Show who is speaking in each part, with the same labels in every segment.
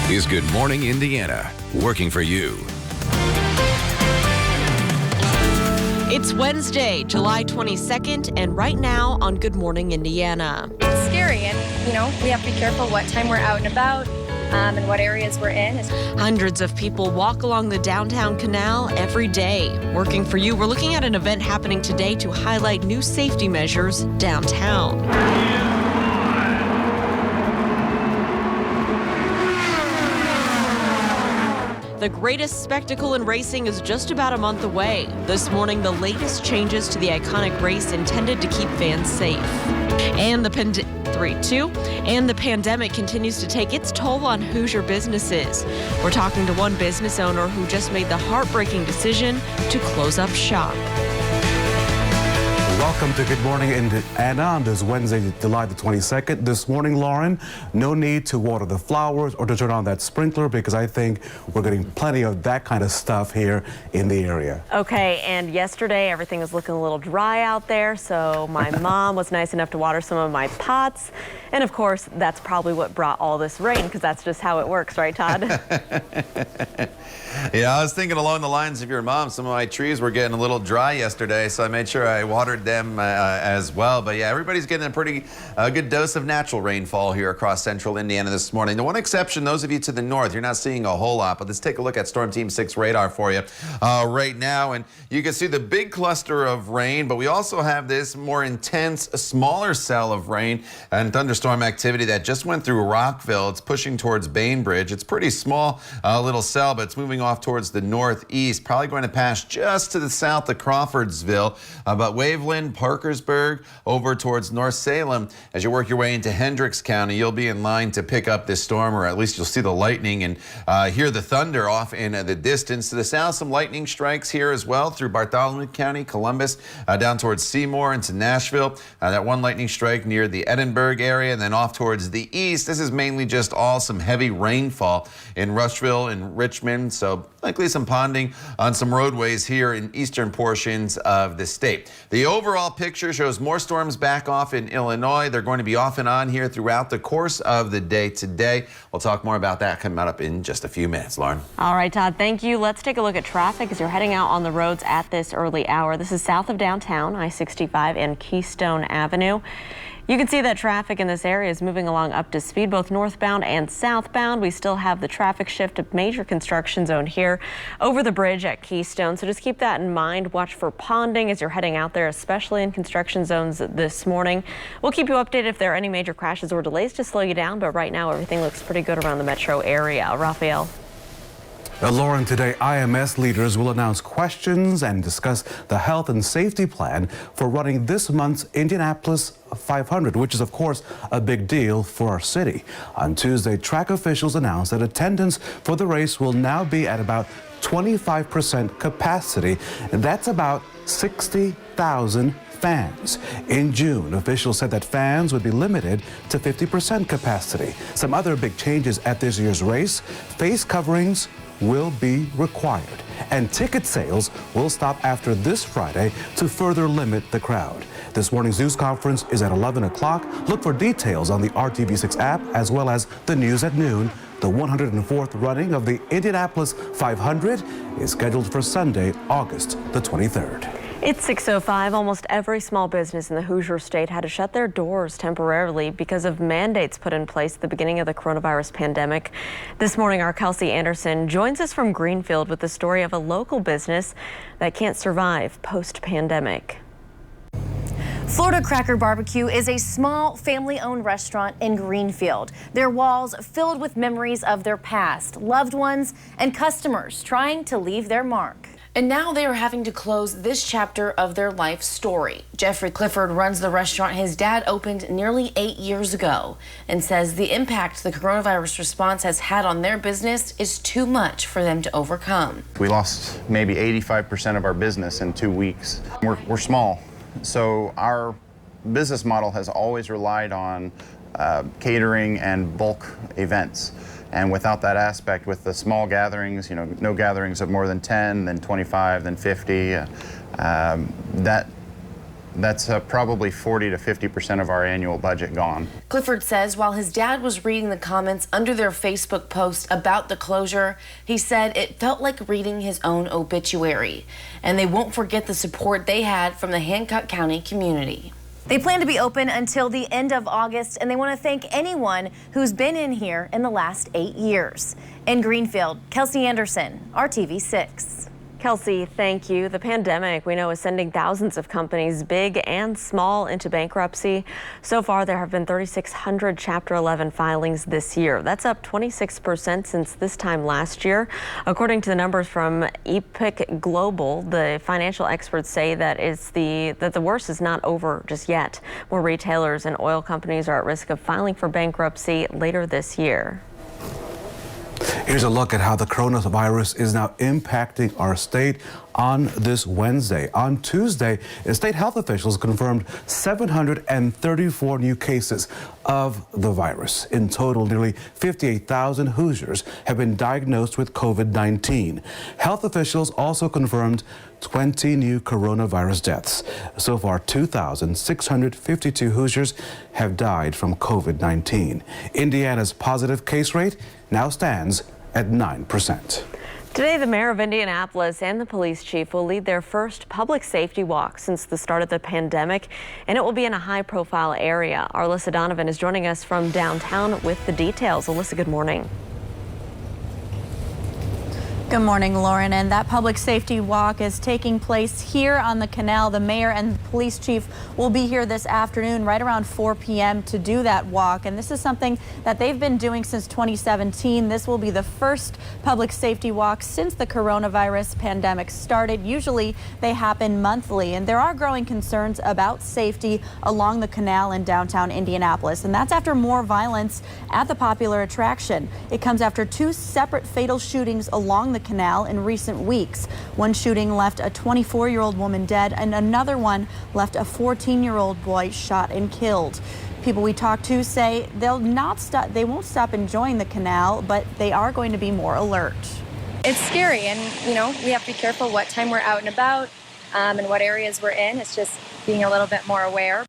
Speaker 1: is Good Morning Indiana, working for you.
Speaker 2: It's Wednesday, July 22nd, and right now on Good Morning Indiana.
Speaker 3: It's scary, and we have to be careful what time we're out and about and what areas we're in.
Speaker 2: Hundreds of people walk along the downtown canal every day. Working for you, we're looking at an event happening today to highlight new safety measures downtown. The greatest spectacle in racing is just about a month away. This morning, the latest changes to the iconic race intended to keep fans safe. And the pandemic continues to take its toll on Hoosier businesses. We're talking to one business owner who just made the heartbreaking decision to close up shop.
Speaker 4: Welcome to Good Morning Indiana on this Wednesday, July the 22nd. This morning, Lauren, no need to water the flowers or to turn on that sprinkler because I think we're getting plenty of that kind of stuff here in the area.
Speaker 2: Okay, and yesterday everything was looking a little dry out there, so my mom was nice enough to water some of my pots. And of course, that's probably what brought all this rain because that's just how it works, right, Todd?
Speaker 5: Yeah, I was thinking along the lines of your mom. Some of my trees were getting a little dry yesterday, so I made sure I watered them as well. But yeah, everybody's getting a pretty good dose of natural rainfall here across central Indiana this morning. The one exception, those of you to the north, you're not seeing a whole lot, but let's take a look at Storm Team 6 radar for you right now. And you can see the big cluster of rain, but we also have this more intense, smaller cell of rain and thunderstorm activity that just went through Rockville. It's pushing towards Bainbridge. It's pretty small little cell, but it's moving off towards the northeast, probably going to pass just to the south of Crawfordsville, but Waveland, Parkersburg, over towards North Salem. As you work your way into Hendricks County, you'll be in line to pick up this storm, or at least you'll see the lightning and hear the thunder off in the distance. To the south, some lightning strikes here as well through Bartholomew County, Columbus, down towards Seymour into Nashville. That one lightning strike near the Edinburgh area, and then off towards the east. This is mainly just all some heavy rainfall in Rushville and Richmond, so likely some ponding on some roadways here in eastern portions of the state. The overall picture shows more storms back off in Illinois. They're going to be off and on here throughout the course of the day today. We'll talk more about that coming up in just a few minutes. Lauren.
Speaker 2: All right, Todd, thank you. Let's take a look at traffic as you're heading out on the roads at this early hour. This is south of downtown, I-65 and Keystone Avenue. You can see that traffic in this area is moving along up to speed, both northbound and southbound. We still have the traffic shift of major construction zone here over the bridge at Keystone. So just keep that in mind. Watch for ponding as you're heading out there, especially in construction zones this morning. We'll keep you updated if there are any major crashes or delays to slow you down. But right now, everything looks pretty good around the metro area. Raphael.
Speaker 4: Lauren, today IMS leaders will announce questions and discuss the health and safety plan for running this month's Indianapolis 500, which is, of course, a big deal for our city. On Tuesday, track officials announced that attendance for the race will now be at about 25% capacity, and that's about 60,000 fans. In June, officials said that fans would be limited to 50% capacity. Some other big changes at this year's race: face coverings will be required, and ticket sales will stop after this Friday to further limit the crowd. This morning's news conference is at 11 o'clock. Look for details on the RTV6 app as well as the news at noon. The 104th running of the Indianapolis 500 is scheduled for Sunday, August the 23rd.
Speaker 2: It's 6:05. Almost every small business in the Hoosier state had to shut their doors temporarily because of mandates put in place at the beginning of the coronavirus pandemic. This morning, our Kelsey Anderson joins us from Greenfield with the story of a local business that can't survive post-pandemic.
Speaker 6: Florida Cracker Barbecue is a small family-owned restaurant in Greenfield. Their walls filled with memories of their past, loved ones, and customers trying to leave their mark.
Speaker 7: And now they are having to close this chapter of their life story. Jeffrey Clifford runs the restaurant his dad opened nearly 8 years ago and says the impact the coronavirus response has had on their business is too much for them to overcome.
Speaker 8: We lost maybe 85% of our business in 2 weeks. We're small, so our business model has always relied on catering and bulk events. And without that aspect, with the small gatherings, no gatherings of more than 10, then 25, then 50, that That's probably 40 to 50% of our annual budget gone.
Speaker 7: Clifford says while his dad was reading the comments under their Facebook post about the closure, he said it felt like reading his own obituary. And they won't forget the support they had from the Hancock County community.
Speaker 6: They plan to be open until the end of August, and they want to thank anyone who's been in here in the last 8 years. In Greenfield, Kelsey Anderson, RTV 6.
Speaker 2: Kelsey, thank you. The pandemic, we know, is sending thousands of companies, big and small, into bankruptcy. So far, there have been 3,600 Chapter 11 filings this year. That's up 26% since this time last year. According to the numbers from Epic Global, the financial experts say that the worst is not over just yet. More retailers and oil companies are at risk of filing for bankruptcy later this year.
Speaker 4: Here's a look at how the coronavirus is now impacting our state on this Wednesday. On Tuesday, state health officials confirmed 734 new cases of the virus. In total, nearly 58,000 Hoosiers have been diagnosed with COVID-19. Health officials also confirmed 20 new coronavirus deaths. So far, 2,652 Hoosiers have died from COVID-19. Indiana's positive case rate now stands at 9%.
Speaker 2: Today, the mayor of Indianapolis and the police chief will lead their first public safety walk since the start of the pandemic, and it will be in a high-profile area. Our Alyssa Donovan is joining us from downtown with the details. Alyssa, good morning.
Speaker 9: Good morning, Lauren. And that public safety walk is taking place here on the canal. The mayor and the police chief will be here this afternoon right around 4 p.m. to do that walk. And this is something that they've been doing since 2017. This will be the first public safety walk since the coronavirus pandemic started. Usually they happen monthly, and there are growing concerns about safety along the canal in downtown Indianapolis. And that's after more violence at the popular attraction. It comes after 2 separate fatal shootings along the canal in recent weeks. One shooting left a 24-year-old woman dead, and another one left a 14-year-old boy shot and killed. People we talked to say they won't stop enjoying the canal, but they are going to be more alert.
Speaker 3: It's scary, and we have to be careful what time we're out and about and what areas we're in. It's just being a little bit more aware.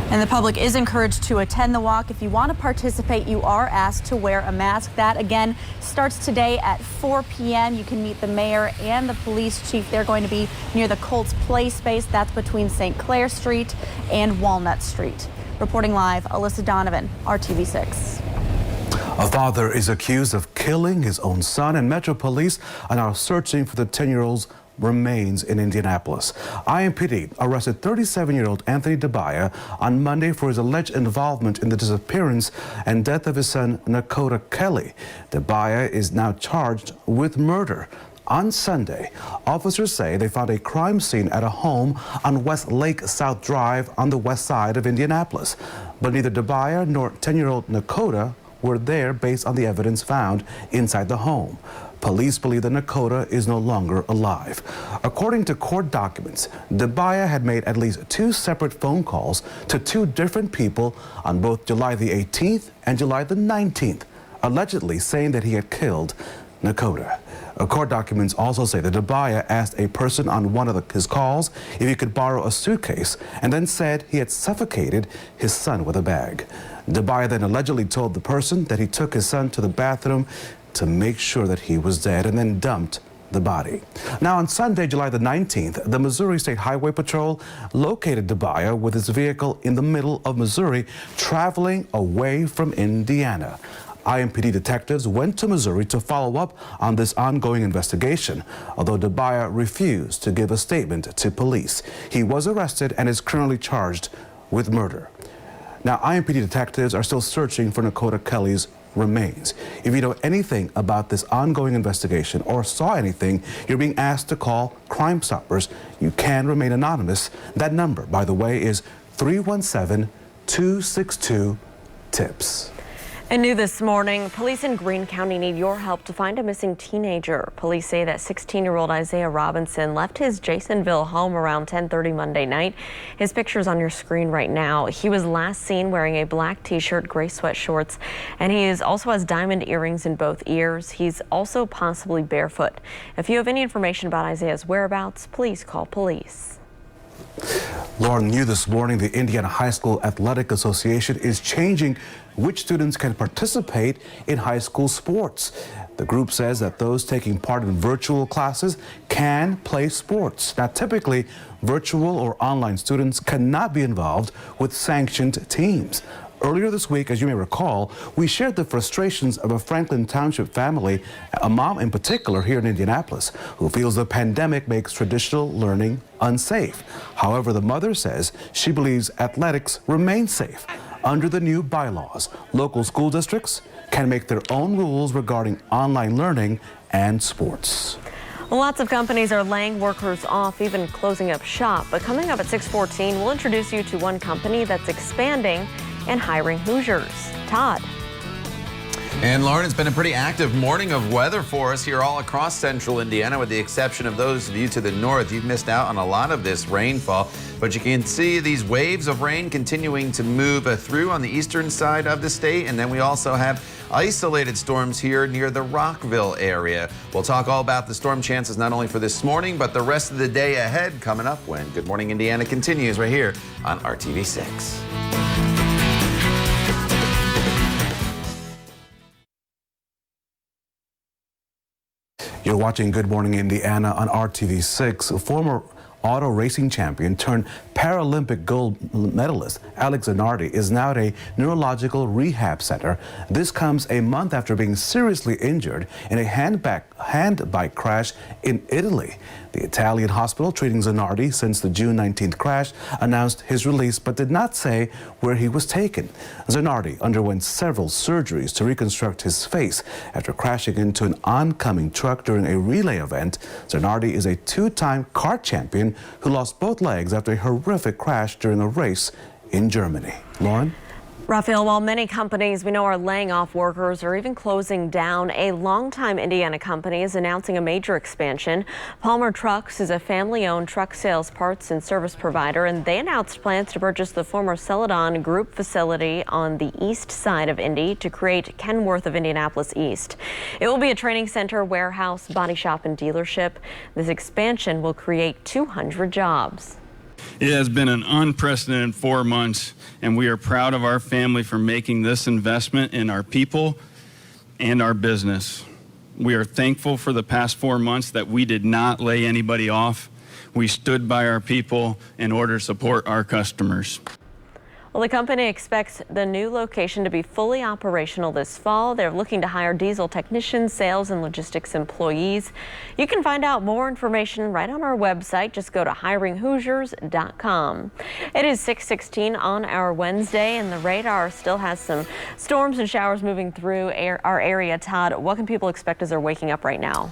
Speaker 9: And the public is encouraged to attend the walk. If you want to participate, you are asked to wear a mask. That, again, starts today at 4 p.m. You can meet the mayor and the police chief. They're going to be near the Colts Play space. That's between St. Clair Street and Walnut Street. Reporting live, Alyssa Donovan, RTV 6.
Speaker 4: A father is accused of killing his own son, and Metro Police are now searching for the 10-year-old's remains in Indianapolis. IMPD arrested 37-year-old Anthony DeBaya on Monday for his alleged involvement in the disappearance and death of his son, Nakota Kelly. DeBaya is now charged with murder. On Sunday, officers say they found a crime scene at a home on West Lake South Drive on the west side of Indianapolis. But neither DeBaya nor 10-year-old Nakota were there based on the evidence found inside the home. Police believe that Nakota is no longer alive. According to court documents, DeBaya had made at least 2 separate phone calls to 2 different people on both July the 18th and July the 19th, allegedly saying that he had killed Nakota. Court documents also say that DeBaya asked a person on one of his calls if he could borrow a suitcase, and then said he had suffocated his son with a bag. DeBaya then allegedly told the person that he took his son to the bathroom to make sure that he was dead, and then dumped the body. Now, on Sunday, July the 19th, the Missouri State Highway Patrol located DeBaya with his vehicle in the middle of Missouri, traveling away from Indiana. IMPD detectives went to Missouri to follow up on this ongoing investigation, although DeBaya refused to give a statement to police. He was arrested and is currently charged with murder. Now, IMPD detectives are still searching for Nakota Kelly's remains. If you know anything about this ongoing investigation or saw anything, you're being asked to call Crime Stoppers. You can remain anonymous. That number, by the way, is 317-262-TIPS.
Speaker 2: And new this morning, police in Greene County need your help to find a missing teenager. Police say that 16-year-old Isaiah Robinson left his Jasonville home around 10:30 Monday night. His picture's on your screen right now. He was last seen wearing a black t-shirt, gray sweat shorts, and he also has diamond earrings in both ears. He's also possibly barefoot. If you have any information about Isaiah's whereabouts, please call police.
Speaker 4: Lauren, new this morning, the Indiana High School Athletic Association is changing which students can participate in high school sports. The group says that those taking part in virtual classes can play sports. Now, typically, virtual or online students cannot be involved with sanctioned teams. Earlier this week, as you may recall, we shared the frustrations of a Franklin Township family, a mom in particular here in Indianapolis, who feels the pandemic makes traditional learning unsafe. However, the mother says she believes athletics remain safe. Under the new bylaws, local school districts can make their own rules regarding online learning and sports.
Speaker 2: Well, lots of companies are laying workers off, even closing up shop. But coming up at 6:14, we'll introduce you to one company that's expanding and hiring Hoosiers. Todd.
Speaker 5: And Lauren, it's been a pretty active morning of weather for us here all across central Indiana, with the exception of those of you to the north. You've missed out on a lot of this rainfall, but you can see these waves of rain continuing to move through on the eastern side of the state. And then we also have isolated storms here near the Rockville area. We'll talk all about the storm chances not only for this morning, but the rest of the day ahead coming up when Good Morning Indiana continues right here on RTV 6.
Speaker 4: You're watching Good Morning Indiana on RTV 6. Former auto racing champion turned Paralympic gold medalist Alex Zanardi is now at a neurological rehab center. This comes a month after being seriously injured in a hand bike crash in Italy. The Italian hospital treating Zanardi since the June 19th crash announced his release but did not say where he was taken. Zanardi underwent several surgeries to reconstruct his face after crashing into an oncoming truck during a relay event. Zanardi is a two-time kart champion who lost both legs after a horrific crash during a race in Germany. Lauren?
Speaker 2: Raphael, while many companies we know are laying off workers or even closing down, a longtime Indiana company is announcing a major expansion. Palmer Trucks is a family-owned truck sales, parts, and service provider, and they announced plans to purchase the former Celadon Group facility on the east side of Indy to create Kenworth of Indianapolis East. It will be a training center, warehouse, body shop, and dealership. This expansion will create 200 jobs.
Speaker 10: It has been an unprecedented 4 months, and we are proud of our family for making this investment in our people and our business. We are thankful for the past 4 months that we did not lay anybody off. We stood by our people in order to support our customers.
Speaker 2: Well, the company expects the new location to be fully operational this fall. They're looking to hire diesel technicians, sales, and logistics employees. You can find out more information right on our website. Just go to hiringhoosiers.com. It is 6:16 on our Wednesday, and the radar still has some storms and showers moving through our area. Todd, what can people expect as they're waking up right now?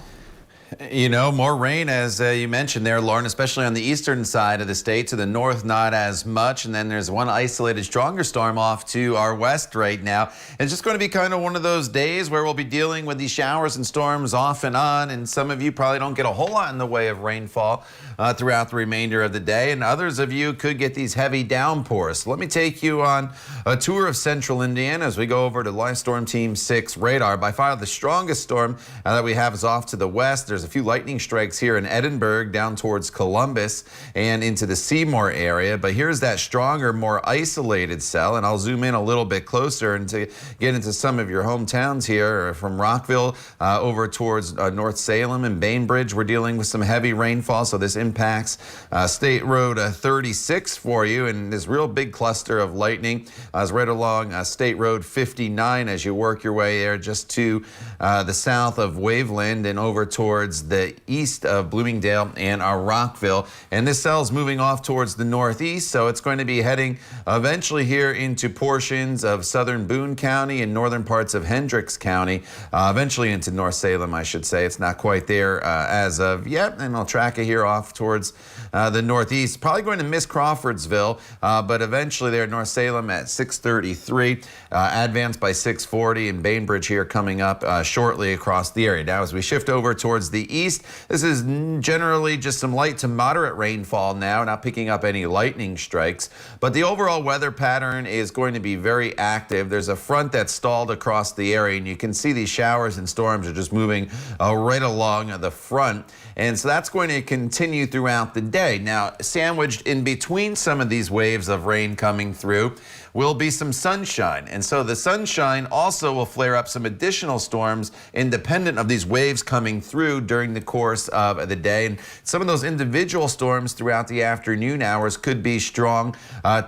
Speaker 5: You know, more rain, as you mentioned there, Lauren, especially on the eastern side of the state. To the north, not as much. And then there's one isolated stronger storm off to our west right now. It's just going to be kind of one of those days where we'll be dealing with these showers and storms off and on. And some of you probably don't get a whole lot in the way of rainfall throughout the remainder of the day. And others of you could get these heavy downpours. So let me take you on a tour of central Indiana as we go over to Live Storm Team 6 radar. By far the strongest storm that we have is off to the west. There's a few lightning strikes here in Edinburgh down towards Columbus and into the Seymour area. But here's that stronger, more isolated cell. And I'll zoom in a little bit closer and to get into some of your hometowns here from Rockville over towards North Salem and Bainbridge. We're dealing with some heavy rainfall, so this impacts State Road 36 for you. And this real big cluster of lightning is right along State Road 59 as you work your way there just to the south of Waveland and over towards towards the east of Bloomingdale and Rockville. And this cell is moving off towards the northeast, so it's going to be heading eventually here into portions of southern Boone County and northern parts of Hendricks County, eventually into North Salem, I should say. It's not quite there as of yet, and I'll track it here off towards the northeast. Probably going to miss Crawfordsville, but eventually there at North Salem at 6:33, advance by 6:40, and Bainbridge here coming up shortly across the area. Now, as we shift over towards the east, this is generally just some light to moderate rainfall now, not picking up any lightning strikes, but the overall weather pattern is going to be very active. There's a front that's stalled across the area, and you can see these showers and storms are just moving right along the front. And so that's going to continue throughout the day. Now, sandwiched in between some of these waves of rain coming through will be some sunshine. And so the sunshine also will flare up some additional storms independent of these waves coming through during the course of the day. And some of those individual storms throughout the afternoon hours could be strong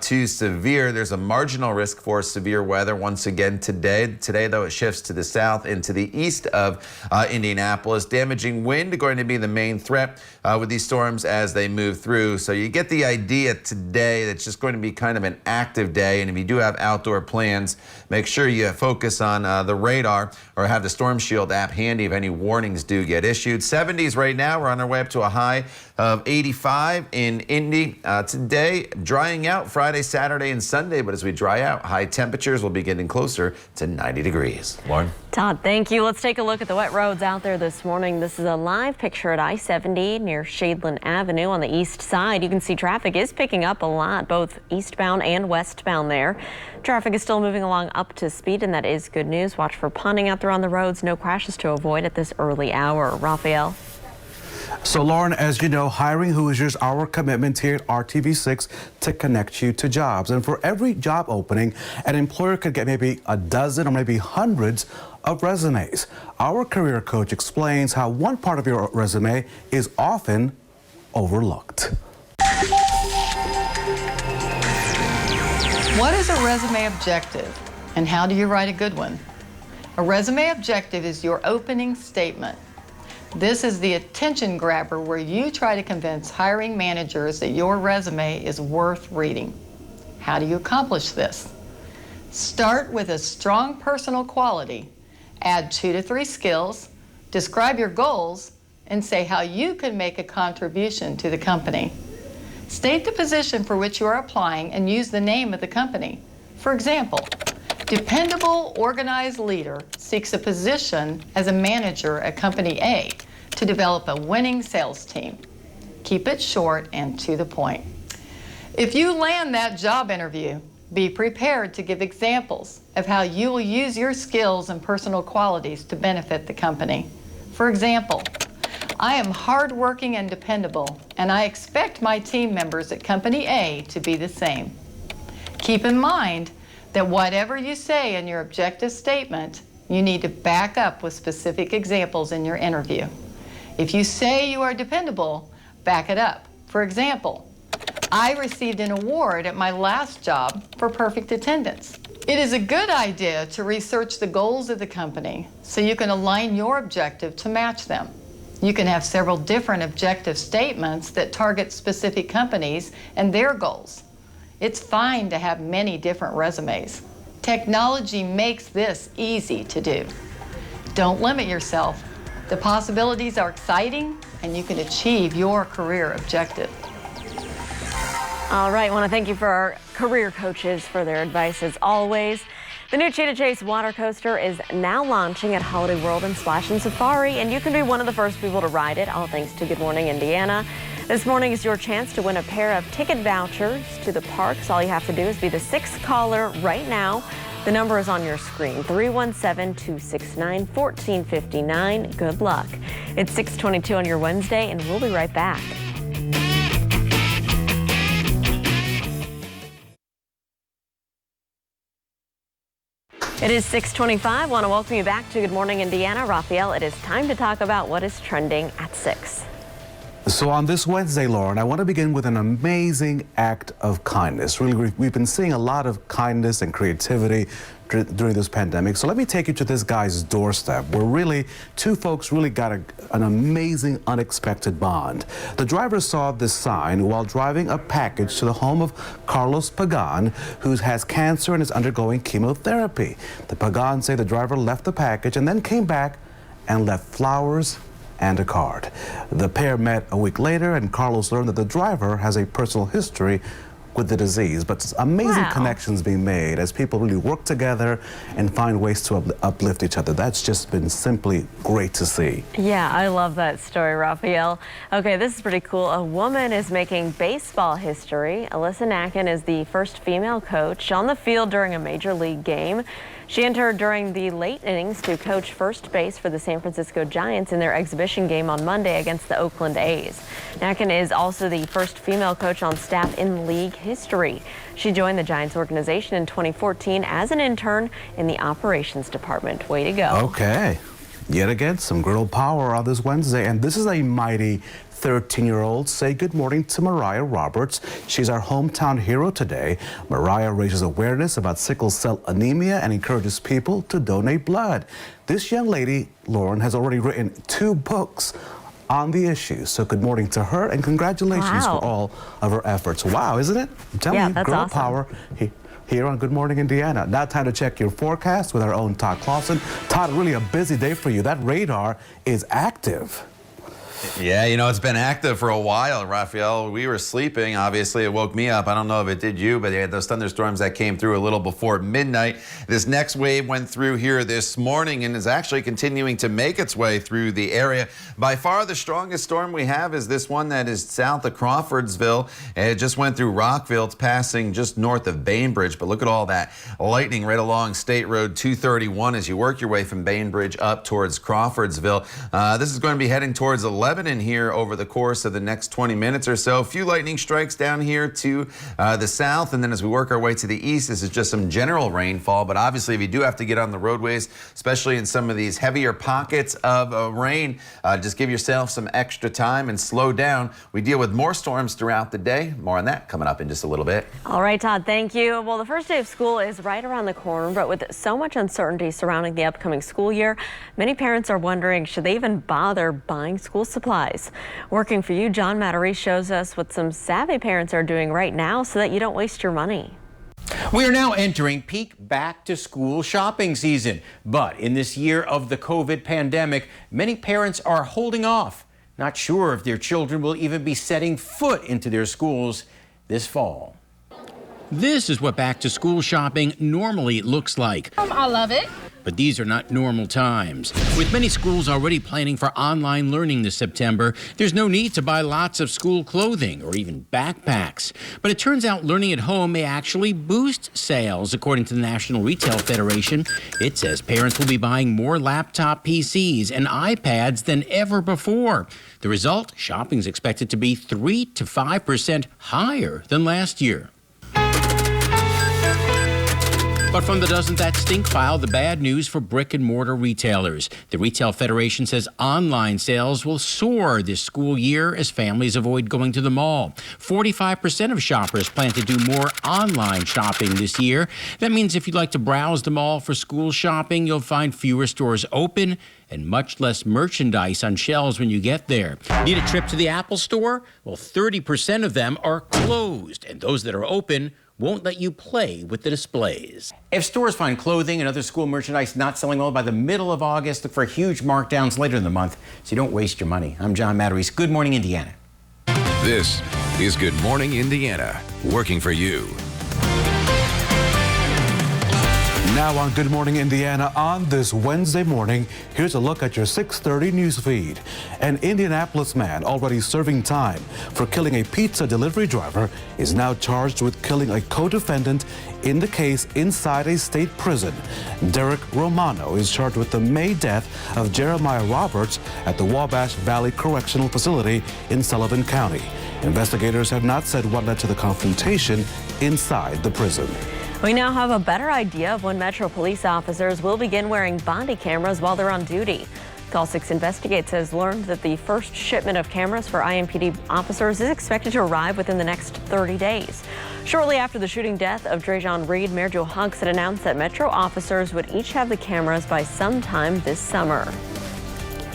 Speaker 5: to severe. There's a marginal risk for severe weather once again today. Today, though, it shifts to the south and to the east of Indianapolis. Damaging wind going to be the main threat with these storms as they move through. So you get the idea today that it's just going to be kind of an active day. And if you do have outdoor plans, make sure you focus on the radar or have the Storm Shield app handy if any warnings do get issued. 70s right now. We're on our way up to a high of 85 in Indy. Today, drying out Friday, Saturday, and Sunday. But as we dry out, high temperatures will be getting closer to 90 degrees. Lauren?
Speaker 2: Todd, thank you. Let's take a look at the wet roads out there this morning. This is a live picture at I-70 near Shadeland Avenue on the east side. You can see traffic is picking up a lot, both eastbound and westbound there. Traffic is still moving along up to speed, and that is good news. Watch for punting out there on the roads. No crashes to avoid at this early hour. Raphael?
Speaker 4: So, Lauren, as you know, hiring Hoosiers, our commitment here at RTV6 to connect you to jobs. And for every job opening, an employer could get maybe a dozen or maybe hundreds of resumes. Our career coach explains how one part of your resume is often overlooked.
Speaker 11: What is a resume objective, and how do you write a good one? A resume objective is your opening statement. This is the attention grabber where you try to convince hiring managers that your resume is worth reading. How do you accomplish this? Start with a strong personal quality, add 2 to 3 skills, describe your goals, and say how you can make a contribution to the company. State the position for which you are applying and use the name of the company. For example, dependable, organized leader seeks a position as a manager at Company A to develop a winning sales team. Keep it short and to the point. If you land that job interview, be prepared to give examples of how you will use your skills and personal qualities to benefit the company. For example, I am hardworking and dependable, and I expect my team members at Company A to be the same. Keep in mind that whatever you say in your objective statement, you need to back up with specific examples in your interview. If you say you are dependable, back it up. For example, I received an award at my last job for perfect attendance. It is a good idea to research the goals of the company so you can align your objective to match them. You can have several different objective statements that target specific companies and their goals. It's fine to have many different resumes. Technology makes this easy to do. Don't limit yourself. The possibilities are exciting, and you can achieve your career objective.
Speaker 2: All right, I want to thank you for our career coaches for their advice as always. The new Cheetah Chase water coaster is now launching at Holiday World and Splash and Safari, and you can be one of the first people to ride it, all thanks to Good Morning Indiana. This morning is your chance to win a pair of ticket vouchers to the parks. All you have to do is be the 6th caller right now. The number is on your screen, 317-269-1459. Good luck. It's 6:22 on your Wednesday, and we'll be right back. It is 6:25. Want to welcome you back to Good Morning Indiana. Raphael, it is time to talk about what is trending at 6.
Speaker 4: So on this Wednesday, Lauren, I want to begin with an amazing act of kindness. Really, we've been seeing a lot of kindness and creativity during this pandemic. So let me take you to this guy's doorstep where really two folks really got an amazing, unexpected bond. The driver saw this sign while driving a package to the home of Carlos Pagan, who has cancer and is undergoing chemotherapy. The Pagan say the driver left the package and then came back and left flowers and a card. The pair met a week later, and Carlos learned that the driver has a personal history with the disease. But amazing connections being made as people really work together and find ways to uplift each other. That's just been simply great to see.
Speaker 2: Yeah, I love that story, Raphael. Okay, this is pretty cool. A woman is making baseball history. Alyssa Nacken is the first female coach on the field during a major league game. She entered during the late innings to coach first base for the San Francisco Giants in their exhibition game on Monday against the Oakland A's. Nacken is also the first female coach on staff in league history. She joined the Giants organization in 2014 as an intern in the operations department. Way to go. Okay.
Speaker 4: Yet again, some girl power on this Wednesday, and this is a mighty 13-year-old. Say good morning to Mariah Roberts. She's our hometown hero today. Mariah raises awareness about sickle cell anemia and encourages people to donate blood. This young lady, Lauren, has already written 2 books on the issue. So good morning to her and congratulations for all of her efforts. Wow, isn't it? I'm telling you, girl awesome. Power. Here on Good Morning Indiana. Now time to check your forecast with our own Todd Clausen. Todd, really a busy day for you. That radar is active.
Speaker 5: Yeah, you know, it's been active for a while, Raphael. We were sleeping. Obviously, it woke me up. I don't know if it did you, but they had those thunderstorms that came through a little before midnight. This next wave went through here this morning and is actually continuing to make its way through the area. By far, the strongest storm we have is this one that is south of Crawfordsville. It just went through Rockville. It's passing just north of Bainbridge, but look at all that lightning right along State Road 231 as you work your way from Bainbridge up towards Crawfordsville. This is going to be heading towards 11 in here over the course of the next 20 minutes or so. A few lightning strikes down here to the south, and then as we work our way to the east, this is just some general rainfall. But obviously, if you do have to get on the roadways, especially in some of these heavier pockets of rain, just give yourself some extra time and slow down. We deal with more storms throughout the day. More on that coming up in just a little bit.
Speaker 2: All right, Todd, thank you. Well, the first day of school is right around the corner, but with so much uncertainty surrounding the upcoming school year, many parents are wondering, should they even bother buying school supplies? Working for you, John Mattery shows us what some savvy parents are doing right now so that you don't waste your money.
Speaker 12: We are now entering peak back-to-school shopping season. But in this year of the COVID pandemic, many parents are holding off, not sure if their children will even be setting foot into their schools this fall. This is what back-to-school shopping normally looks like.
Speaker 13: I love it.
Speaker 12: But these are not normal times. With many schools already planning for online learning this September, there's no need to buy lots of school clothing or even backpacks. But it turns out learning at home may actually boost sales, according to the National Retail Federation. It says parents will be buying more laptop PCs and iPads than ever before. The result, shopping is expected to be 3 to 5% higher than last year. But from the Doesn't That Stink file, the bad news for brick and mortar retailers. The Retail Federation says online sales will soar this school year as families avoid going to the mall. 45% of shoppers plan to do more online shopping this year. That means if you'd like to browse the mall for school shopping, you'll find fewer stores open and much less merchandise on shelves when you get there. Need a trip to the Apple Store? Well, 30% of them are closed, and those that are open won't let you play with the displays. If stores find clothing and other school merchandise not selling well by the middle of August, look for huge markdowns later in the month so you don't waste your money. I'm John Mattery. Good Morning Indiana.
Speaker 1: This is Good Morning Indiana, working for you.
Speaker 4: Now on Good Morning Indiana on this Wednesday morning, here's a look at your 6:30 news feed. An Indianapolis man already serving time for killing a pizza delivery driver is now charged with killing a co-defendant in the case inside a state prison. Derek Romano is charged with the May death of Jeremiah Roberts at the Wabash Valley Correctional Facility in Sullivan County. Investigators have not said what led to the confrontation inside the prison.
Speaker 2: We now have a better idea of when Metro police officers will begin wearing body cameras while they're on duty. Call 6 Investigates has learned that the first shipment of cameras for IMPD officers is expected to arrive within the next 30 days. Shortly after the shooting death of Drejon Reed, Mayor Joe Hugs had announced that Metro officers would each have the cameras by sometime this summer.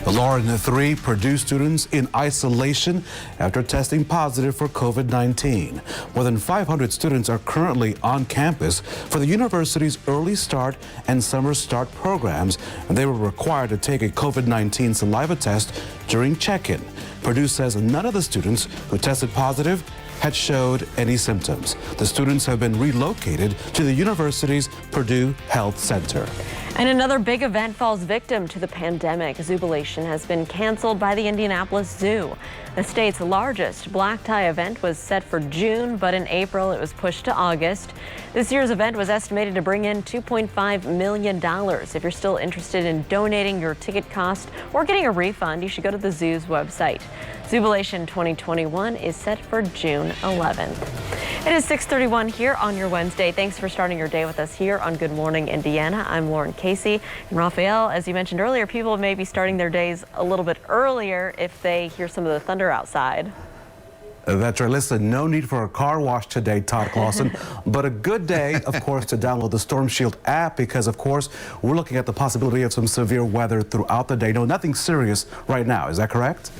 Speaker 4: Lauren, 3 Purdue students in isolation after testing positive for COVID-19. More than 500 students are currently on campus for the university's early start and summer start programs, and they were required to take a COVID-19 saliva test during check-in. Purdue says none of the students who tested positive had showed any symptoms. The students have been relocated to the university's Purdue Health Center.
Speaker 2: And another big event falls victim to the pandemic. Zubilation has been canceled by the Indianapolis Zoo. The state's largest black tie event was set for June, but in April it was pushed to August. This year's event was estimated to bring in $2.5 million. If you're still interested in donating your ticket cost or getting a refund, you should go to the zoo's website. Zubilation 2021 is set for June 11th. It is 6:31 here on your Wednesday. Thanks for starting your day with us here on Good Morning Indiana. I'm Lauren Casey. And Raphael, as you mentioned earlier, people may be starting their days a little bit earlier if they hear some of the thunder outside.
Speaker 4: That's right. Listen, no need for a car wash today, Todd Clausen, but a good day, of course, to download the Storm Shield app because, of course, we're looking at the possibility of some severe weather throughout the day. No, nothing serious right now. Is that correct?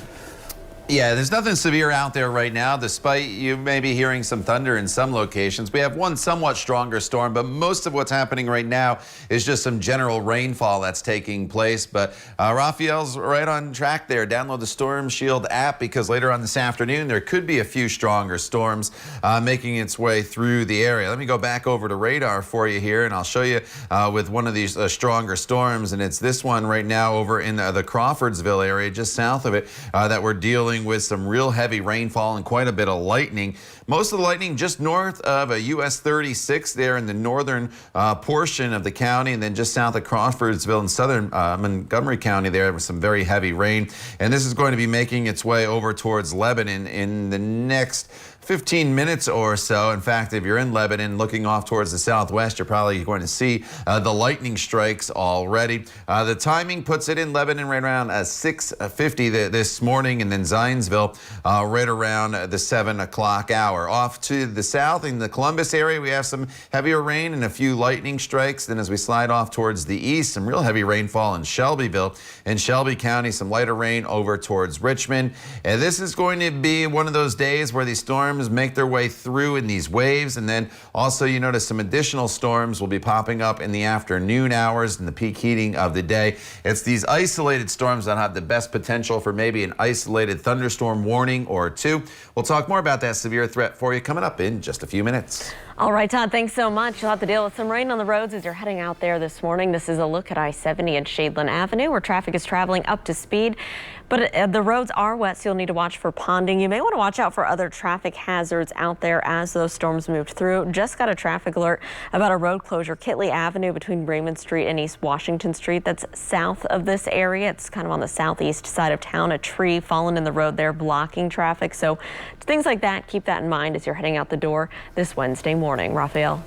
Speaker 5: Yeah, there's nothing severe out there right now, despite you may be hearing some thunder in some locations. We have one somewhat stronger storm, but most of what's happening right now is just some general rainfall that's taking place. But Raphael's right on track there. Download the Storm Shield app because later on this afternoon, there could be a few stronger storms making its way through the area. Let me go back over to radar for you here, and I'll show you with one of these stronger storms, and it's this one right now over in the Crawfordsville area, just south of it, that we're dealing with some real heavy rainfall and quite a bit of lightning. Most of the lightning just north of a US 36 there in the northern portion of the county, and then just south of Crawfordsville in southern Montgomery County there with some very heavy rain. And this is going to be making its way over towards Lebanon in the next 15 minutes or so. In fact, if you're in Lebanon looking off towards the southwest, you're probably going to see the lightning strikes already. The timing puts it in Lebanon right around 6:50 this morning, and then Zionsville right around the 7 o'clock hour. Off to the south in the Columbus area, we have some heavier rain and a few lightning strikes. Then as we slide off towards the east, some real heavy rainfall in Shelbyville and Shelby County, some lighter rain over towards Richmond. And this is going to be one of those days where these storms make their way through in these waves, and then also you notice some additional storms will be popping up in the afternoon hours and the peak heating of the day. It's these isolated storms that have the best potential for maybe an isolated thunderstorm warning or two. We'll talk more about that severe threat for you coming up in just a few minutes.
Speaker 2: All right, Todd, thanks so much. You'll have to deal with some rain on the roads as you're heading out there this morning. This is a look at I-70 and Shadeland Avenue where traffic is traveling up to speed. But the roads are wet, so you'll need to watch for ponding. You may want to watch out for other traffic hazards out there as those storms moved through. Just got a traffic alert about a road closure, Kitley Avenue between Raymond Street and East Washington Street. That's south of this area. It's kind of on the southeast side of town. A tree fallen in the road there blocking traffic. So things like that, keep that in mind as you're heading out the door this Wednesday morning. Raphael.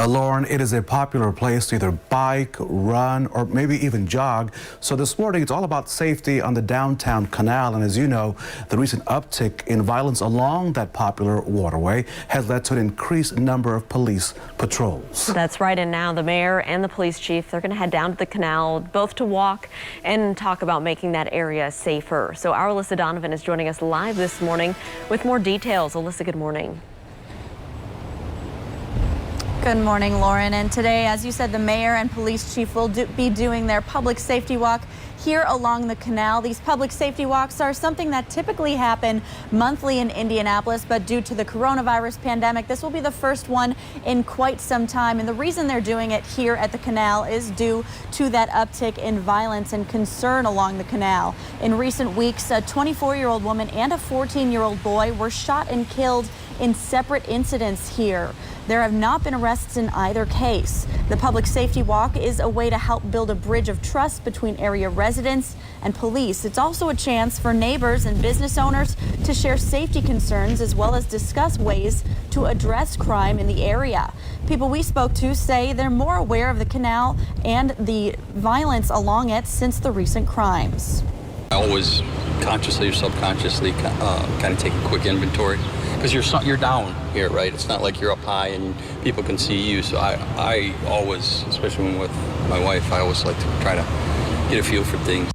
Speaker 4: Lauren, it is a popular place to either bike, run, or maybe even jog. So this morning, it's all about safety on the downtown canal. And as you know, the recent uptick in violence along that popular waterway has led to an increased number of police patrols.
Speaker 2: That's right. And now the mayor and the police chief, they're going to head down to the canal, both to walk and talk about making that area safer. So our Alyssa Donovan is joining us live this morning with more details. Alyssa, good morning.
Speaker 9: Good morning, Lauren. And today, as you said, the mayor and police chief will be doing their public safety walk here along the canal. These public safety walks are something that typically happen monthly in Indianapolis, but due to the coronavirus pandemic, this will be the first one in quite some time. And the reason they're doing it here at the canal is due to that uptick in violence and concern along the canal. In recent weeks, a 24-year-old woman and a 14-year-old boy were shot and killed in separate incidents here. There have not been arrests in either case. The public safety walk is a way to help build a bridge of trust between area residents and police. It's also a chance for neighbors and business owners to share safety concerns as well as discuss ways to address crime in the area. People we spoke to say they're more aware of the canal and the violence along it since the recent crimes.
Speaker 13: I always consciously or subconsciously kind of take a quick inventory because you're down here, right? It's not like you're up high and people can see you. So I always, especially when with my wife, I always like to try to get a feel for things.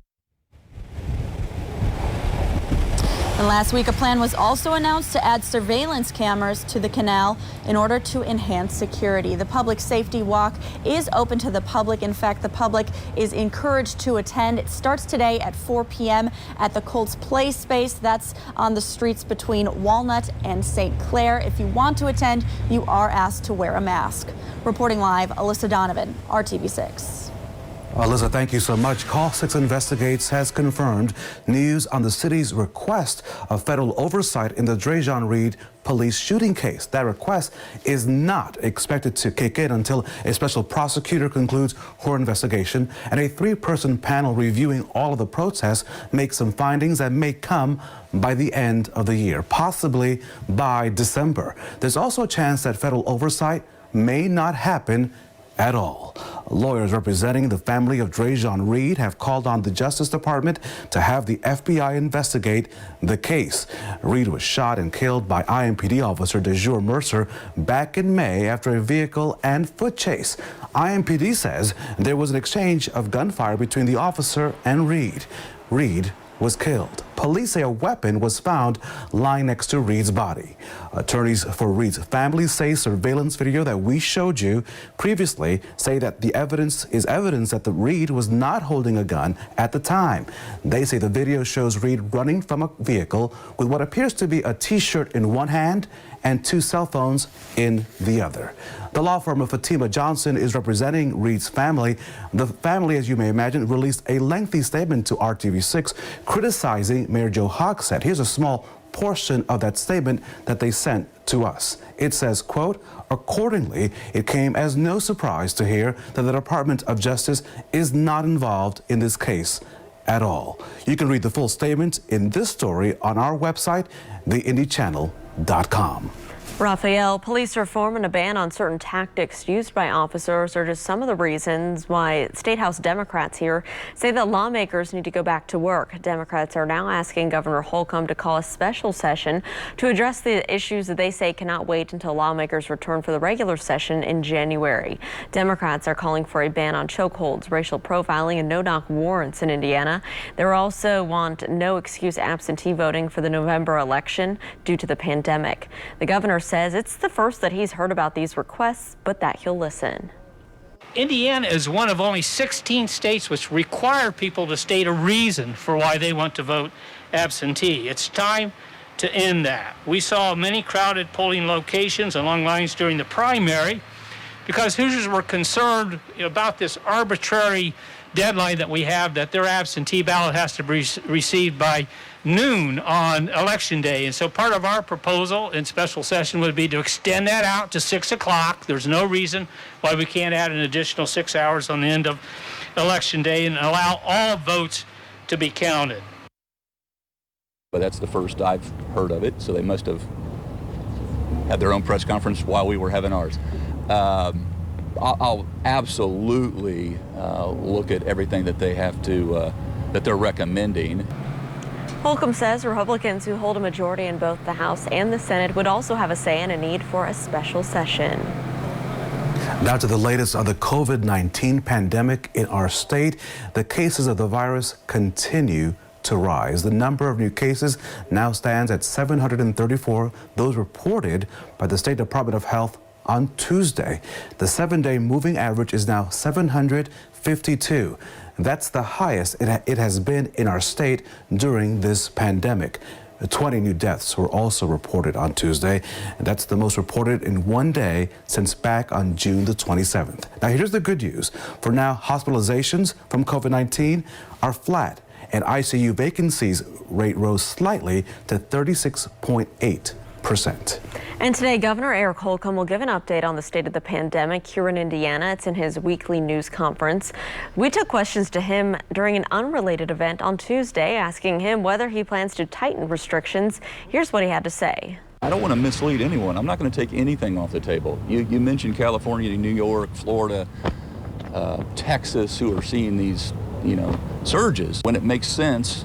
Speaker 9: And last week, a plan was also announced to add surveillance cameras to the canal in order to enhance security. The public safety walk is open to the public. In fact, the public is encouraged to attend. It starts today at 4 p.m. at the Colts Play space. That's on the streets between Walnut and St. Clair. If you want to attend, you are asked to wear a mask. Reporting live, Alyssa Donovan, RTV6.
Speaker 4: Alyssa, thank you so much. Call 6 Investigates has confirmed news on the city's request of federal oversight in the Drejon Reed police shooting case. That request is not expected to kick in until a special prosecutor concludes her investigation, and a 3-person panel reviewing all of the protests makes some findings that may come by the end of the year, possibly by December. There's also a chance that federal oversight may not happen at all. Lawyers representing the family of Drejon Reed have called on the Justice Department to have the FBI investigate the case. Reed was shot and killed by IMPD officer DeJour Mercer back in May after a vehicle and foot chase. IMPD says there was an exchange of gunfire between the officer and Reed. Reed was killed. Police say a weapon was found lying next to Reed's body. Attorneys for Reed's family say surveillance video that we showed you previously say that the evidence is evidence that the Reed was not holding a gun at the time. They say the video shows Reed running from a vehicle with what appears to be a T-shirt in one hand and 2 cell phones in the other. The law firm of Fatima Johnson is representing Reed's family. The family, as you may imagine, released a lengthy statement to RTV6 criticizing Mayor Joe Hogsett. Here's a small portion of that statement that they sent to us. It says, quote, "Accordingly, it came as no surprise to hear that the Department of Justice is not involved in this case at all." You can read the full statement in this story on our website, theindychannel.com.
Speaker 2: Raphael, police reform and a ban on certain tactics used by officers are just some of the reasons why State House Democrats here say that lawmakers need to go back to work. Democrats are now asking Governor Holcomb to call a special session to address the issues that they say cannot wait until lawmakers return for the regular session in January. Democrats are calling for a ban on chokeholds, racial profiling, and no-knock warrants in Indiana. They also want no excuse absentee voting for the November election due to the pandemic. The governor says it's the first that he's heard about these requests, but that he'll listen.
Speaker 14: Indiana is one of only 16 states which require people to state a reason for why they want to vote absentee. It's time to end that. We saw many crowded polling locations along lines during the primary because Hoosiers were concerned about this arbitrary deadline that we have that their absentee ballot has to be received by noon on election day. And so part of our proposal in special session would be to extend that out to 6 o'clock. There's no reason why we can't add an additional 6 hours on the end of election day and allow all votes to be counted.
Speaker 13: But that's the first I've heard of it, so they must have had their own press conference while we were having ours. I'll absolutely look at everything that they have to, that they're recommending.
Speaker 2: Holcomb says Republicans who hold a majority in both the House and the Senate would also have a say in a need for a special session.
Speaker 4: Now to the latest on the COVID-19 pandemic in our state. The cases of the virus continue to rise. The number of new cases now stands at 734, those reported by the State Department of Health on Tuesday. The 7-day moving average is now 752. That's the highest it has been in our state during this pandemic. 20 new deaths were also reported on Tuesday, and that's the most reported in one day since back on June the 27th. Now here's the good news. For now, hospitalizations from COVID-19 are flat, and ICU vacancies rate rose slightly to 36.8%.
Speaker 2: And today, Governor Eric Holcomb will give an update on the state of the pandemic here in Indiana. It's in his weekly news conference. We took questions to him during an unrelated event on Tuesday, asking him whether he plans to tighten restrictions. Here's what he had to say.
Speaker 15: I don't want to mislead anyone. I'm not going to take anything off the table. You mentioned California, New York, Florida, Texas, who are seeing these, surges. When it makes sense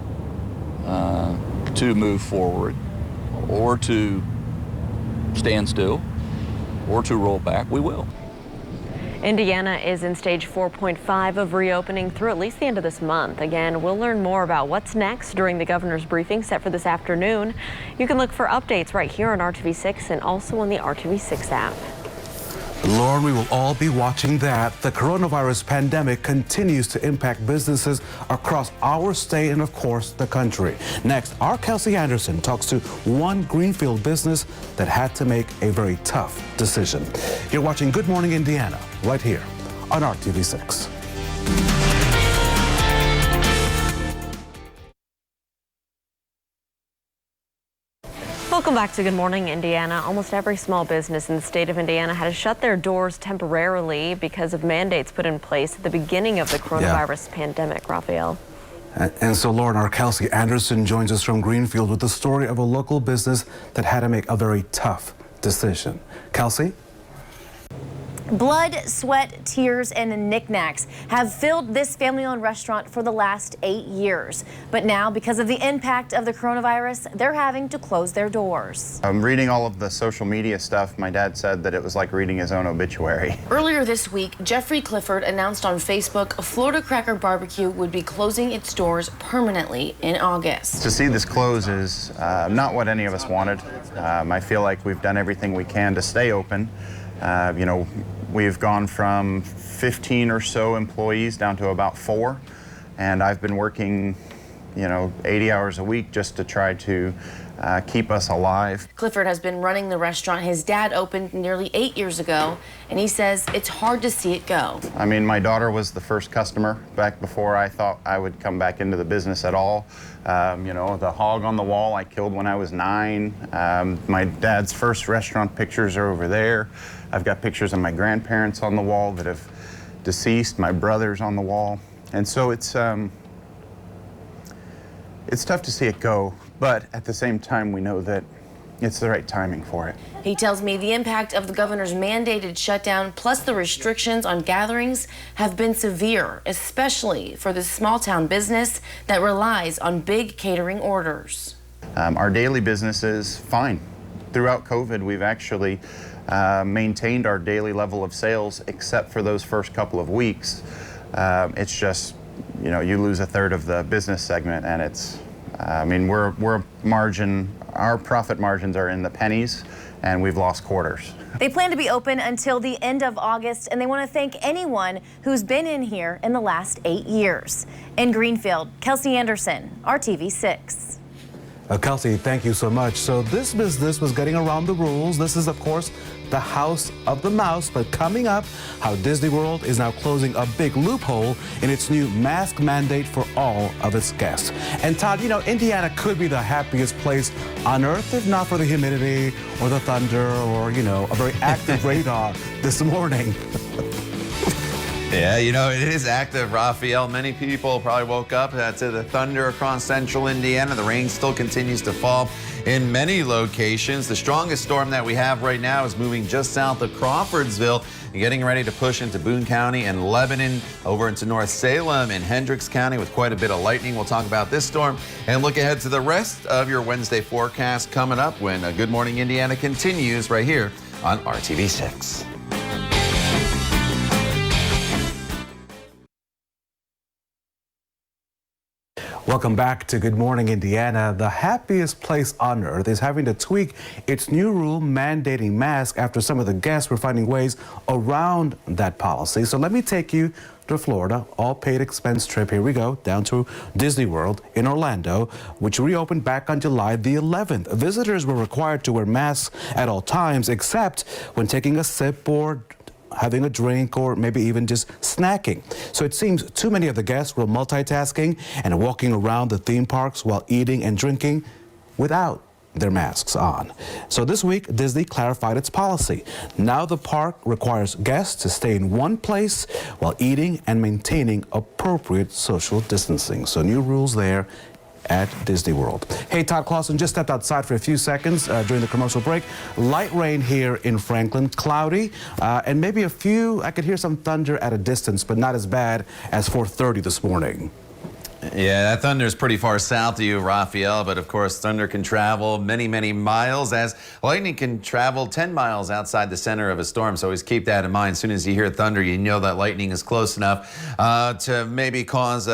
Speaker 15: to move forward or to stand still or to roll back, we will.
Speaker 2: Indiana is in stage 4.5 of reopening through at least the end of this month. Again, we'll learn more about what's next during the governor's briefing set for this afternoon. You can look for updates right here on RTV6 and also on the RTV6 app.
Speaker 4: Lauren, we will all be watching that. The coronavirus pandemic continues to impact businesses across our state and, of course, the country. Next, our Kelsey Anderson talks to one Greenfield business that had to make a very tough decision. You're watching Good Morning Indiana right here on RTV6.
Speaker 2: Welcome back to Good Morning Indiana. Almost every small business in the state of Indiana had to shut their doors temporarily because of mandates put in place at the beginning of the coronavirus pandemic. Raphael.
Speaker 4: And so, Lauren, our Kelsey Anderson joins us from Greenfield with the story of a local business that had to make a very tough decision. Kelsey?
Speaker 6: Blood, sweat, tears, and knickknacks have filled this family-owned restaurant for the last 8 years. But now, because of the impact of the coronavirus, they're having to close their doors.
Speaker 8: Reading all of the social media stuff, my dad said that it was like reading his own obituary.
Speaker 7: Earlier this week, Jeffrey Clifford announced on Facebook Florida Cracker Barbecue would be closing its doors permanently in August.
Speaker 8: To see this close is not what any of us wanted. I feel like we've done everything we can to stay open. We've gone from 15 or so employees down to about 4, and I've been working, 80 hours a week just to try to keep us alive.
Speaker 7: Clifford has been running the restaurant his dad opened nearly 8 years ago, and he says it's hard to see it go.
Speaker 8: I mean, my daughter was the first customer back before I thought I would come back into the business at all. The hog on the wall I killed when I was 9. My dad's first restaurant pictures are over there. I've got pictures of my grandparents on the wall that have deceased, my brother's on the wall. And so it's tough to see it go, but at the same time, we know that it's the right timing for it.
Speaker 7: He tells me the impact of the governor's mandated shutdown plus the restrictions on gatherings have been severe, especially for this small town business that relies on big catering orders.
Speaker 8: Our daily business is fine. Throughout COVID, we've actually maintained our daily level of sales except for those first couple of weeks. It's just, you lose a third of the business segment, and it's, we're margin, our profit margins are in the pennies, and we've lost quarters.
Speaker 6: They plan to be open until the end of August, and they want to thank anyone who's been in here in the last 8 years. In Greenfield, Kelsey Anderson, RTV6.
Speaker 4: Kelsey, thank you so much. So this business was getting around the rules. This is, of course, the House of the Mouse. But coming up, how Disney World is now closing a big loophole in its new mask mandate for all of its guests. And Todd, Indiana could be the happiest place on earth if not for the humidity or the thunder or, a very active radar this morning.
Speaker 5: Yeah, it is active, Raphael. Many people probably woke up to the thunder across central Indiana. The rain still continues to fall in many locations. The strongest storm that we have right now is moving just south of Crawfordsville and getting ready to push into Boone County and Lebanon, over into North Salem and Hendricks County with quite a bit of lightning. We'll talk about this storm and look ahead to the rest of your Wednesday forecast coming up when Good Morning Indiana continues right here on RTV6.
Speaker 4: Welcome back to Good Morning Indiana. The happiest place on earth is having to tweak its new rule mandating masks after some of the guests were finding ways around that policy. So let me take you to Florida, all paid expense trip. Here we go, down to Disney World in Orlando, which reopened back on July the 11th. Visitors were required to wear masks at all times, except when taking a sip or having a drink or maybe even just snacking. So it seems too many of the guests were multitasking and walking around the theme parks while eating and drinking without their masks on. So this week, Disney clarified its policy. Now the park requires guests to stay in one place while eating and maintaining appropriate social distancing. So new rules there at Disney World. Hey, Todd Clausen just stepped outside for a few seconds during the commercial break. Light rain here in Franklin, cloudy, and maybe I could hear some thunder at a distance, but not as bad as 4:30 this morning.
Speaker 5: Yeah, that thunder is pretty far south of you, Raphael, but of course thunder can travel many, many miles, as lightning can travel 10 miles outside the center of a storm, so always keep that in mind. As soon as you hear thunder, you know that lightning is close enough to maybe cause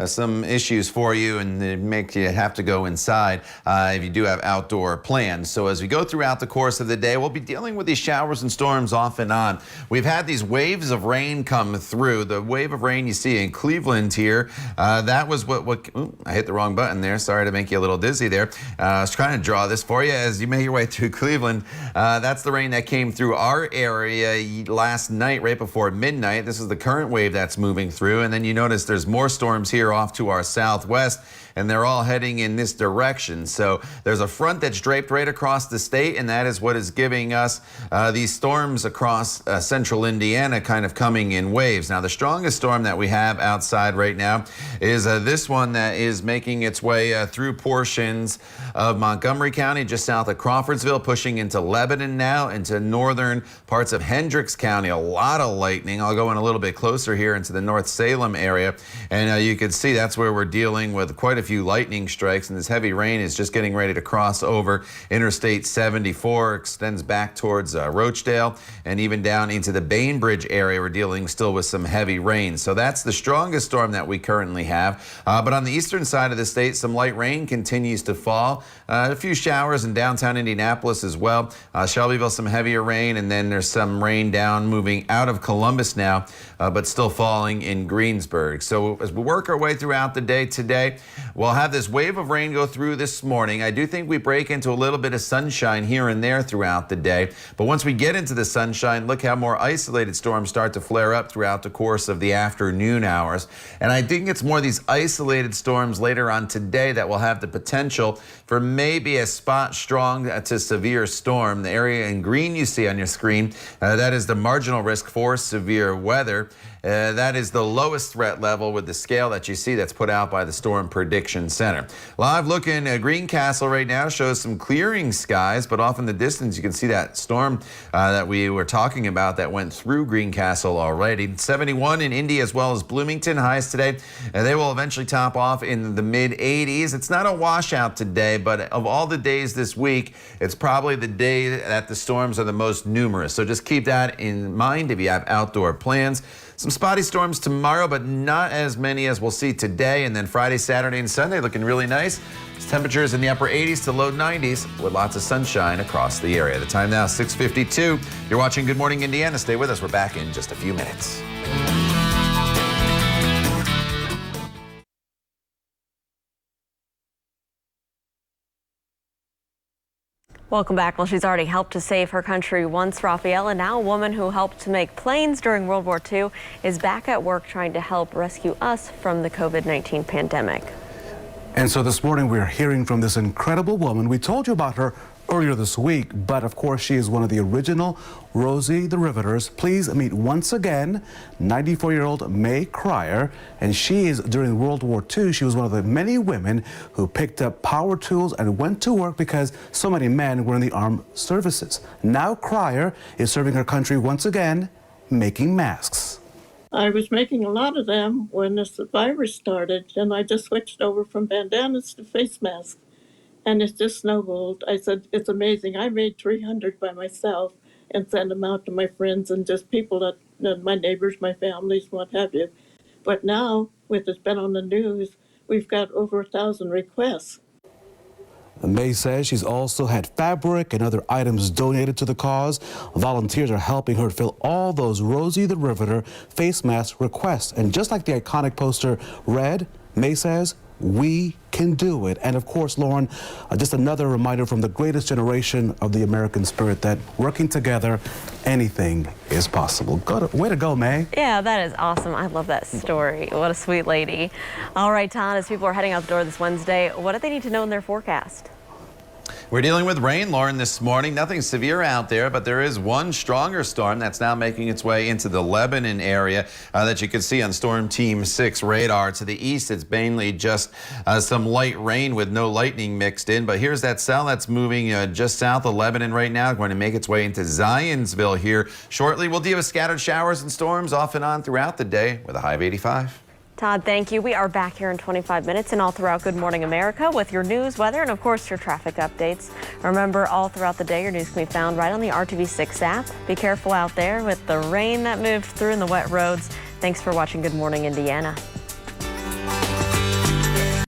Speaker 5: some issues for you and make you have to go inside if you do have outdoor plans. So as we go throughout the course of the day, we'll be dealing with these showers and storms off and on. We've had these waves of rain come through. The wave of rain you see in Cleveland here, that was I hit the wrong button there. Sorry to make you a little dizzy there. I was trying to draw this for you as you make your way through Cleveland. That's the rain that came through our area last night right before midnight. This is the current wave that's moving through, and then you notice there's more storms here off to our southwest, and they're all heading in this direction. So there's a front that's draped right across the state, and that is what is giving us these storms across central Indiana kind of coming in waves. Now the strongest storm that we have outside right now is this one that is making its way through portions of Montgomery County, just south of Crawfordsville, pushing into Lebanon now, into northern parts of Hendricks County. A lot of lightning. I'll go in a little bit closer here into the North Salem area, and you can see that's where we're dealing with quite a few lightning strikes, and this heavy rain is just getting ready to cross over Interstate 74, extends back towards Rochdale, and even down into the Bainbridge area. We're dealing still with some heavy rain. So that's the strongest storm that we currently have. But on the eastern side of the state, some light rain continues to fall. A few showers in downtown Indianapolis as well. Shelbyville, some heavier rain, and then there's some rain down moving out of Columbus now, but still falling in Greensburg. So as we work our way throughout the day today, we'll have this wave of rain go through this morning. I do think we break into a little bit of sunshine here and there throughout the day. But once we get into the sunshine, look how more isolated storms start to flare up throughout the course of the afternoon hours. And I think it's more these isolated storms later on today that will have the potential for maybe a spot strong to severe storm. The area in green you see on your screen, that is the marginal risk for severe weather. That is the lowest threat level with the scale that you see that's put out by the Storm Prediction Center. Live look in Greencastle right now shows some clearing skies, but off in the distance you can see that storm that we were talking about that went through Greencastle already. 71 in Indy as well as Bloomington highs today. They will eventually top off in the mid 80s. It's not a washout today, but of all the days this week, it's probably the day that the storms are the most numerous. So just keep that in mind if you have outdoor plans. Some spotty storms tomorrow, but not as many as we'll see today. And then Friday, Saturday, and Sunday looking really nice. Temperatures in the upper 80s to low 90s with lots of sunshine across the area. The time now, 6:52. You're watching Good Morning Indiana. Stay with us. We're back in just a few minutes.
Speaker 2: Welcome back. Well, she's already helped to save her country once, Raphael, and now a woman who helped to make planes during World War II is back at work trying to help rescue us from the COVID-19 pandemic.
Speaker 4: And so this morning we're hearing from this incredible woman. We told you about her earlier this week, but of course she is one of the original Rosie the Riveters. Please meet once again 94-year-old May Cryer, and she is, during World War II, she was one of the many women who picked up power tools and went to work because so many men were in the armed services. Now Cryer is serving her country once again, making masks.
Speaker 16: I was making a lot of them when this virus started, and I just switched over from bandanas to face masks. And it's just snowballed. I said, it's amazing. I made 300 by myself and sent them out to my friends and just people that my neighbors, my families, what have you. But now, with it's been on the news, we've got over 1,000 requests.
Speaker 4: May says she's also had fabric and other items donated to the cause. Volunteers are helping her fill all those Rosie the Riveter face mask requests. And just like the iconic poster read, May says, we can do it. And of course, Lauren, just another reminder from the greatest generation of the American spirit that working together, anything is possible. Way to go, May.
Speaker 2: Yeah, that is awesome. I love that story. What a sweet lady. All right, Todd, as people are heading out the door this Wednesday, what do they need to know in their forecast?
Speaker 5: We're dealing with rain, Lauren, this morning. Nothing severe out there, but there is one stronger storm that's now making its way into the Lebanon area that you can see on Storm Team 6 radar. To the east, it's mainly just some light rain with no lightning mixed in. But here's that cell that's moving just south of Lebanon right now, going to make its way into Zionsville here shortly. We'll deal with scattered showers and storms off and on throughout the day with a high of 85.
Speaker 2: Todd, thank you. We are back here in 25 minutes and all throughout Good Morning America with your news, weather, and of course your traffic updates. Remember, all throughout the day, your news can be found right on the RTV 6 app. Be careful out there with the rain that moved through and the wet roads. Thanks for watching Good Morning Indiana.